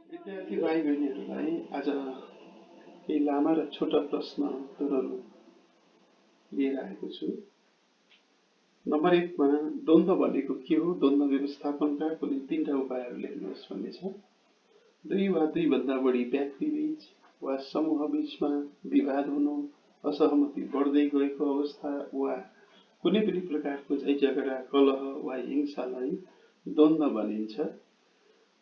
विद्यार्थी भाइ बहिनीहरूलाई आज केही लामा र छोटा प्रश्न उत्तरहरू लिएर आएको छु। नम्बर 1 मा द्वन्द्व भनेको के हो, द्वन्द्व व्यवस्थापनका कुनै 3टा उपायहरू लेख्नुहोस् भन्ने छ। 2 वा 2 भन्दा बढी व्यक्ति बीच वा समूह बीचमा विवाद हुनु, असहमति बढ्दै गएको अवस्था वा कुनै पनि प्रकारको झगडा, कलह वा हिंसालाई द्वन्द्व भनिन्छ।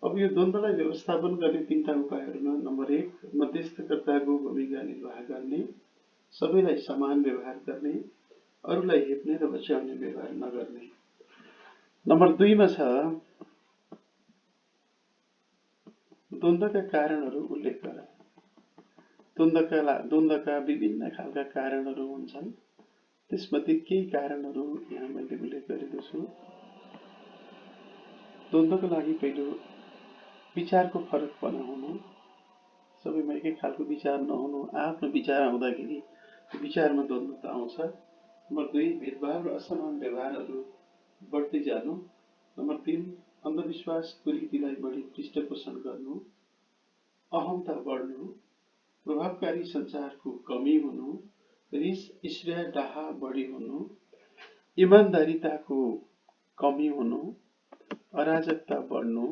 अब यो द्वन्द्वलाई व्यवस्थापन गर्ने 3टा उपायहरूमा नम्बर 1 मध्यस्थकर्ताको भूमिका निर्वाह गर्ने, सबैलाई समान व्यवहार गर्ने, अरूलाई हेप्ने र बच्याउने व्यवहार नगर्ने। नम्बर 2 मा छ द्वन्द्वका कारणहरू उल्लेख गर। द्वन्द्वका विभिन्न खालका कारणहरू हुन्छन्। त्यसमध्ये केही कारणहरू यहाँ मैले उल्लेख गरेको छु। द्वन्द्वको लागि पहिलो विचारको फरकपना हुनु, सबैमा एकै खालको विचार नहुनु, आफ्नो विचार आउँदाखेरि विचारमा द्वन्द्व त आउँछ। नम्बर 2 भेदभाव र असमान व्यवहारहरू बढ्दै जानु। नम्बर 3 अन्धविश्वास कुरीतिलाई बढी पृष्ठपोषण गर्नु, अहमता बढ्नु, प्रभावकारी सञ्चारको कमी हुनु, रिस ईर्ष्या डाहा बढी हुनु, इमानदारीताको कमी हुनु, अराजकता बढ्नु,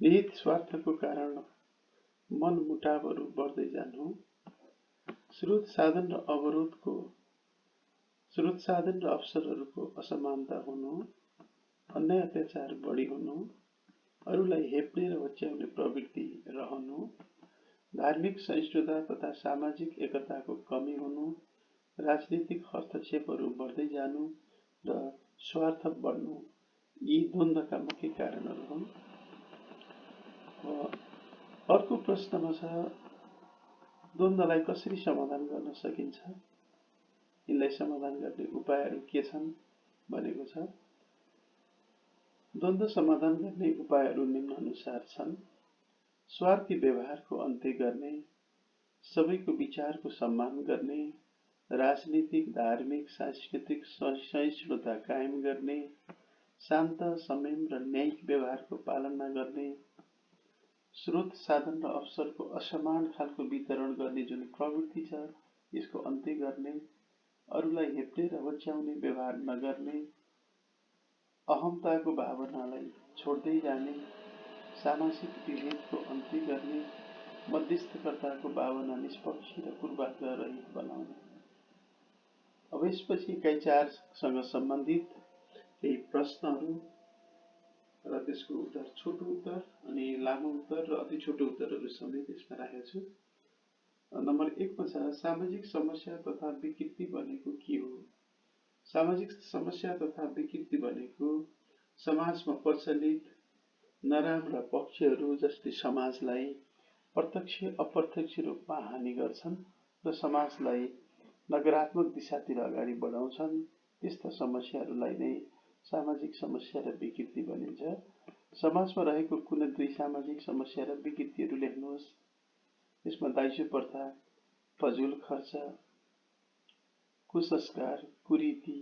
निहित स्वार्थको कारण मनमुटावहरू बढ्दै जानु, स्रोत साधन र अवसरहरूको असमानता हुनु, अन्याय अत्याचार बढी हुनु, अरूलाई हेप्ने र बच्याउने प्रवृत्ति रहनु, धार्मिक सहिष्णुता तथा सामाजिक एकताको कमी हुनु, राजनीतिक हस्तक्षेपहरू बढ्दै जानु र स्वार्थ बढ्नु यी द्वन्द्वका मुख्य कारणहरू हुन्। अर्को प्रश्नमा छ द्वन्द्वलाई कसरी समाधान गर्न सकिन्छ, यिनलाई समाधान गर्ने उपायहरू के छन् भनेको छ। द्वन्द्व समाधान गर्ने उपायहरू निम्नानुसार छन्। स्वार्थी व्यवहारको अन्त्य गर्ने, सबैको विचारको सम्मान गर्ने, राजनीतिक, धार्मिक, सांस्कृतिक सहिष्णुता कायम गर्ने, शान्त, संयम र न्यायिक व्यवहारको पालना गर्ने, स्रोत साधन र अवसरको असमान खालको वितरण गर्ने जुन प्रवृत्ति छ यसको अन्त्य गर्ने, अरूलाई हेप्ने र बच्याउने व्यवहार नगर्ने, अहमताको भावनालाई छोड्दै जाने, सामाजिक विभेदको अन्त्य गर्ने, मध्यस्थकर्ताको भावना निष्पक्ष र पूर्वाग्रह रहित बनाउने। अब यसपछि विचारसँग सम्बन्धित केही प्रश्नहरू र त्यसको उत्तर, छोटो उत्तर अनि लामो उत्तर र अति छोटो उत्तरहरू समेत यसमा राखेको छु। नम्बर 1 मा छ सामाजिक समस्या तथा विकृति भनेको के हो। सामाजिक समस्या तथा विकृति भनेको समाजमा प्रचलित नराम्रा पक्षहरू जसले समाजलाई प्रत्यक्ष अप्रत्यक्ष रूपमा हानि गर्छन् र समाजलाई नकारात्मक दिशातिर अगाडि बढाउँछन्, त्यस्ता समस्याहरूलाई नै सामाजिक समस्या र विकृति भनिन्छ। समाजमा रहेको कुनै 2 सामाजिक समस्या र विकृतिहरू लेख्नुहोस्। यसमा दाइजो प्रथा, फजुल खर्च, कुसंस्कार, कुरीति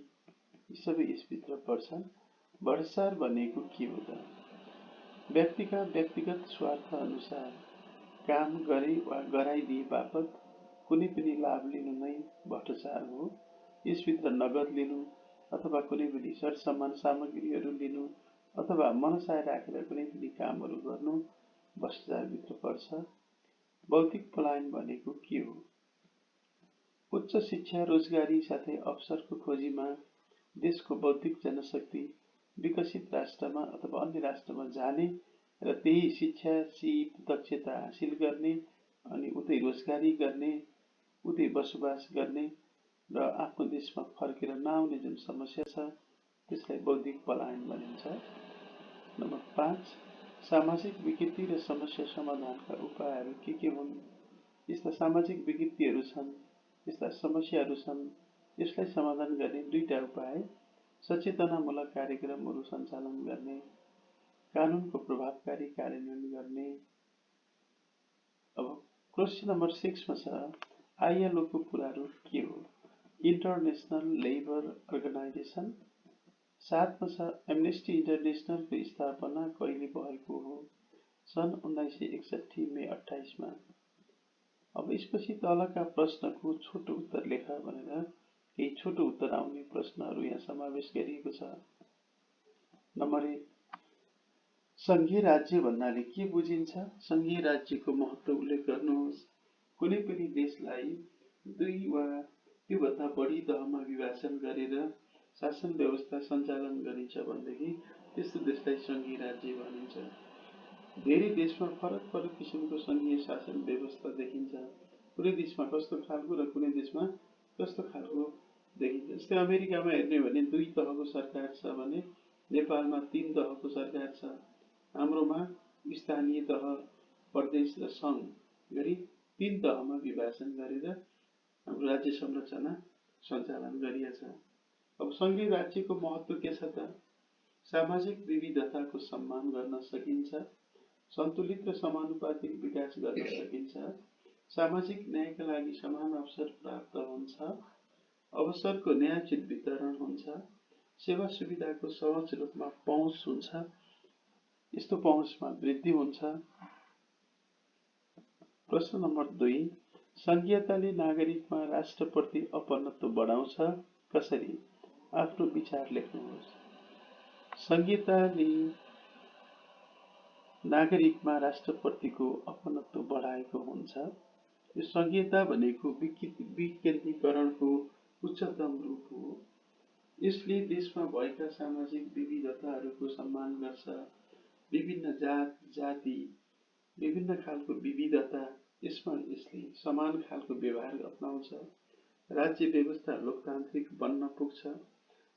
यी सबै यसभित्र पर्छन्। भ्रष्टाचार भनेको के हो त? व्यक्तिका व्यक्तिगत स्वार्थ अनुसार काम गरे वा गराइदिए बापत कुनै पनि लाभ लिनु नै भ्रष्टाचार हो। यसभित्र नगद लिनु अथवा कुनै पनि सरसामान सामग्रीहरू लिनु अथवा मनसाय राखेर कुनै पनि कामहरू गर्नु भ्रष्टाचारभित्र पर्छ। बौद्धिक पलायन भनेको के हो? उच्च शिक्षा, रोजगारी साथै अवसरको खोजीमा देशको बौद्धिक जनशक्ति विकसित राष्ट्रमा अथवा अन्य राष्ट्रमा जाने र त्यही शिक्षा, सिप, दक्षता हासिल गर्ने अनि उतै रोजगारी गर्ने, उतै बसोबास गर्ने र आफ्नो देशमा फर्केर नआउने जुन समस्या छ त्यसलाई बौद्धिक पलायन भनिन्छ। नम्बर 5 सामाजिक विकृति र समस्या समाधानका उपायहरू के हुन्? यस्ता सामाजिक विकृतिहरू छन्, यस्ता समस्याहरू छन्, यसलाई समाधान गर्ने 2टा उपाय सचेतनामूलक कार्यक्रमहरू सञ्चालन गर्ने, कानुनको प्रभावकारी कार्यान्वयन गर्ने। अब क्वेशन नम्बर 6 मा छ ILO को पूरा रूप के हो? International labour organisation. 7 मा छ एम्नेस्टी इन्टरनेशनलको स्थापना कहिले भएको हो? सन् 1961 मे 28 मा। अब यसपछि तलका प्रश्नको छोटो उत्तर लेख भनेर केही छोटो उत्तर आउने प्रश्नहरू यहाँ समावेश गरिएको छ। नम्बर 1, संघीय राज्य भन्नाले के बुझिन्छ? संघीय राज्यको महत्त्व उल्लेख गर्नुहोस्। कुनै पनि देशलाई 2 वा त्योभन्दा बढी तहमा विभाजन गरेर शासन व्यवस्था सञ्चालन गरिन्छ भनेदेखि त्यस्तो देशलाई संघीय राज्य भनिन्छ। धेरै देशमा फरक फरक किसिमको संघीय शासन व्यवस्था देखिन्छ। कुनै देशमा कस्तो खालको र कुनै देशमा कस्तो खालको देखिन्छ। जस्तै अमेरिकामा हेर्ने भने 2 तहको सरकार छ भने नेपालमा 3 तहको सरकार छ। हाम्रोमा स्थानीय तह, प्रदेश र सङ्घ गरी 3 तहमा विभाजन गरेर हाम्रो राज्य संरचना सञ्चालन गरिएछ। अब संघीय राज्यको महत्त्व के छ त? सामाजिक विविधताको सम्मान गर्न सकिन्छ, सन्तुलित र समानुपातिक विकास गर्न सकिन्छ, सामाजिक न्यायका लागि समान अवसर प्राप्त हुन्छ, अवसरको न्यायोचित वितरण हुन्छ, सेवा सुविधाको सहज रूपमा पहुँच हुन्छ, यस्तो पहुँचमा वृद्धि हुन्छ। प्रश्न नम्बर 2, संघीयताले नागरिकमा राष्ट्रप्रति अपनत्व बढाउँछ, कसरी? आफ्नो विचार लेख्नुहोस्। संघीयताले नागरिकमा राष्ट्रप्रतिको अपनत्व बढाएको हुन्छ। यो संघीयता भनेको विकेन्द्रीकरणको उच्चतम रूप हो। यसले देशमा भएका सामाजिक विविधताहरूको सम्मान गर्छ। विभिन्न जात, जाति, विभिन्न खालको विविधता, यसले समान खालको व्यवहार अपनाउँछ। राज्य व्यवस्था लोकतान्त्रिक बन्न पुग्छ।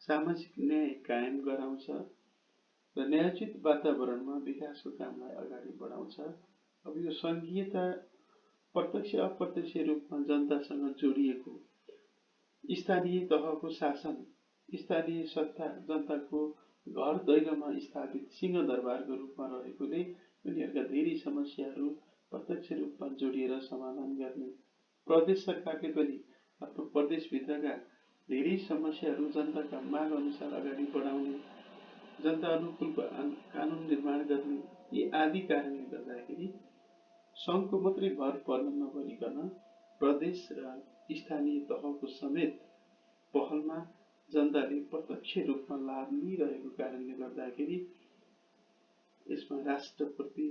सामाजिक न्याय कायम गराउँछ र न्यायोचित वातावरणमा विकासको कामलाई अगाडि बढाउँछ। अब यो संघीयता प्रत्यक्ष अप्रत्यक्ष रूपमा जनतासँग जोडिएको, स्थानीय तहको शासन, स्थानीय सत्ता जनताको घर दैलोमा स्थापित सिंहदरबारको रूपमा रहेकोले उनीहरूका धेरै समस्याहरू प्रत्यक्ष रूपमा जोडिएर समाधान गर्ने। प्रदेश सरकारले पनि आफ्नो प्रदेशभित्रका धेरै समस्याहरू जनताका माग अनुसार अगाडि बढाउने, जनता अनुकूलको कानुन निर्माण गर्ने, यी आदि कारणले गर्दाखेरि सङ्घको मात्रै भर पर्न नपरिकन प्रदेश र स्थानीय तहको समेत पहलमा जनताले प्रत्यक्ष रूपमा लाभ लिइरहेको कारणले गर्दाखेरि यसमा राष्ट्रप्रति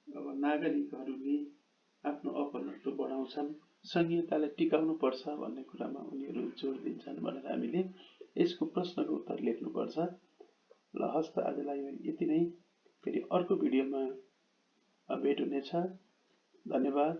अब नागरिकहरूले आफ्नो अपनत्व बढाउँछन्, संघीयतालाई टिकाउनु पर्छ भन्ने कुरामा उनीहरू जोड दिन्छन् भनेर हामीले यसको प्रश्नको उत्तर लेख्नुपर्छ। ल हस्त आजलाई यति नै। फेरि अर्को भिडियोमा भेट हुनेछ। धन्यवाद।